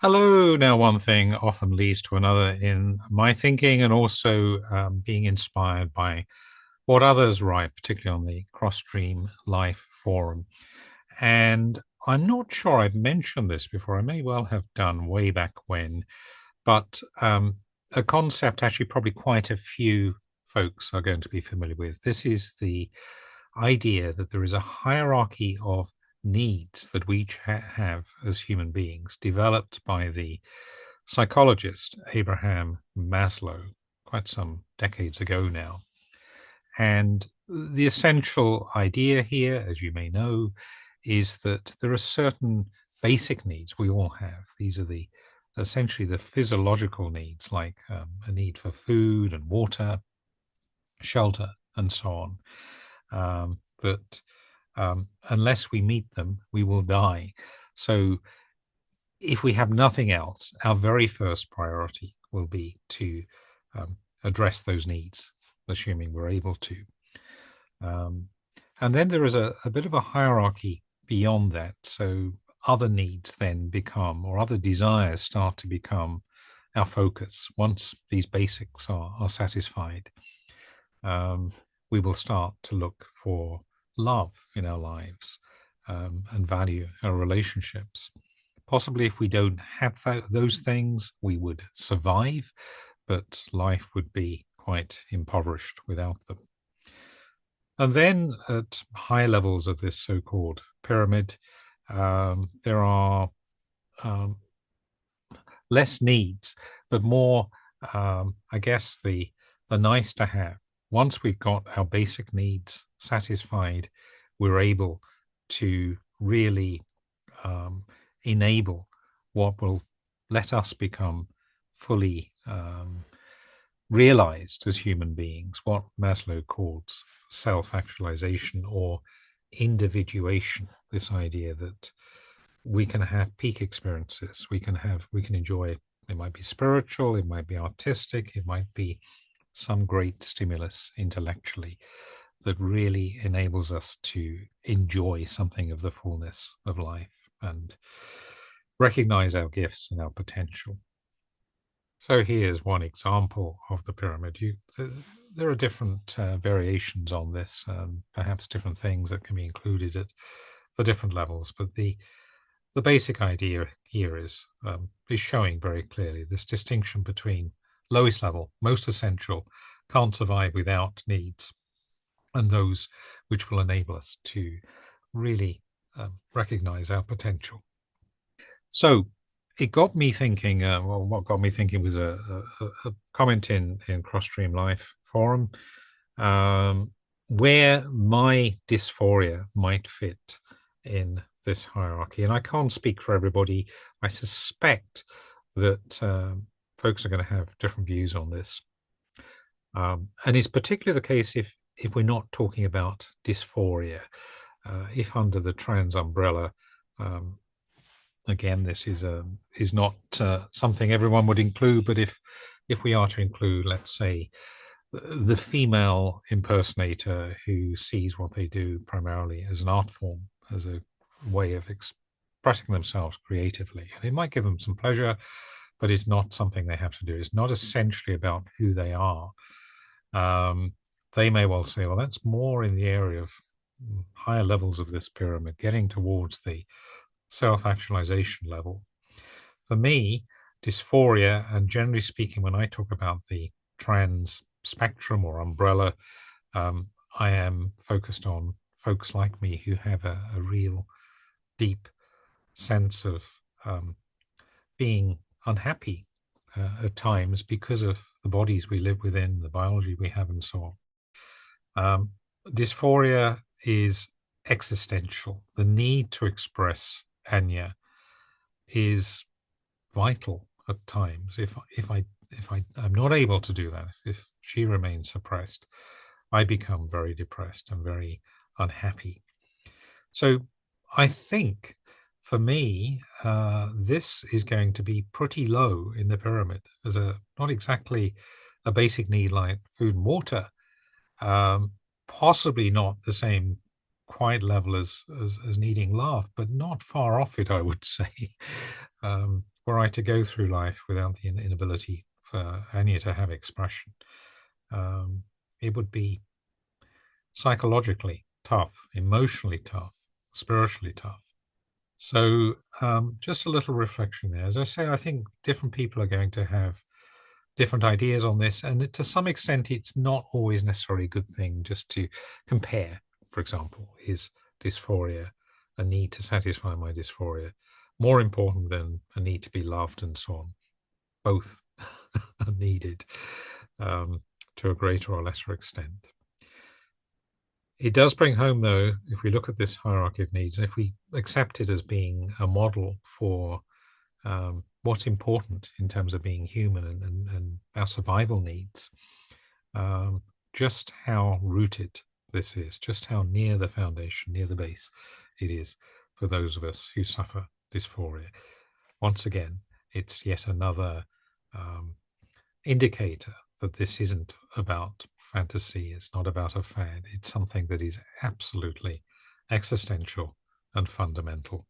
Hello. Now, one thing often leads to another in my thinking, and also being inspired by what others write, particularly on the Cross Stream Life Forum. And I'm not sure I've mentioned this before. I may well have done way back when, but a concept actually probably quite a few folks are going to be familiar with. This is the idea that there is a hierarchy of needs that we each have as human beings, developed by the psychologist Abraham Maslow quite some decades ago now. And the essential idea here, as you may know, is that there are certain basic needs we all have. These are the essentially the physiological needs, like a need for food and water, shelter, and so on. That unless we meet them, we will die. So if we have nothing else, our very first priority will be to address those needs, assuming we're able to. And then there is a bit of a hierarchy beyond that. So other needs then become, or other desires start to become our focus. Once these basics are satisfied, we will start to look for love in our lives, and value our relationships. Possibly if we don't have those things, we would survive, but life would be quite impoverished without them. And then at high levels of this so-called pyramid, there are um, less needs, but more, I guess, the nice to have. Once we've got our basic needs satisfied, we're able to really enable what will let us become fully realized as human beings, what Maslow calls self-actualization or individuation. This idea that we can have peak experiences, we can enjoy, it might be spiritual, it might be artistic, it might be some great stimulus intellectually that really enables us to enjoy something of the fullness of life and recognize our gifts and our potential. So here's one example of the pyramid. There are different variations on this, perhaps different things that can be included at the different levels, but the basic idea here is showing very clearly this distinction between lowest level, most essential, can't survive without needs, and those which will enable us to really recognize our potential. So it got me thinking. Well, what got me thinking was a comment in Cross Stream Life forum, where my dysphoria might fit in this hierarchy. And I can't speak for everybody. I suspect that folks are going to have different views on this. And it's particularly the case if we're not talking about dysphoria. If under the trans umbrella, again, this is not something everyone would include, but if we are to include, let's say, the female impersonator who sees what they do primarily as an art form, as a way of expressing themselves creatively, and it might give them some pleasure, but it's not something they have to do. It's not essentially about who they are. They may well say, well, that's more in the area of higher levels of this pyramid, getting towards the self-actualization level. For me, dysphoria, and generally speaking, when I talk about the trans spectrum or umbrella, I am focused on folks like me who have a real deep sense of being unhappy at times because of the bodies we live within, the biology we have, and so on. Dysphoria is existential. The need to express Anya is vital at times. If I'm not able to do that, if she remains suppressed, I become very depressed and very unhappy. So I think for me, this is going to be pretty low in the pyramid as not exactly a basic need like food and water, possibly not the same quite level as needing love, but not far off it, I would say. were I to go through life without the inability for Anya to have expression, it would be psychologically tough, emotionally tough, spiritually tough. So just a little reflection there. As I say, I think different people are going to have different ideas on this, and to some extent, it's not always necessarily a good thing just to compare. For example, is dysphoria a need to satisfy my dysphoria more important than a need to be loved and so on? Both are needed to a greater or lesser extent. It does bring home, though, if we look at this hierarchy of needs, and if we accept it as being a model for what's important in terms of being human and our survival needs, just how rooted this is, just how near the foundation, near the base it is for those of us who suffer dysphoria. Once again, it's yet another indicator that this isn't about fantasy, it's not about a fad, it's something that is absolutely existential and fundamental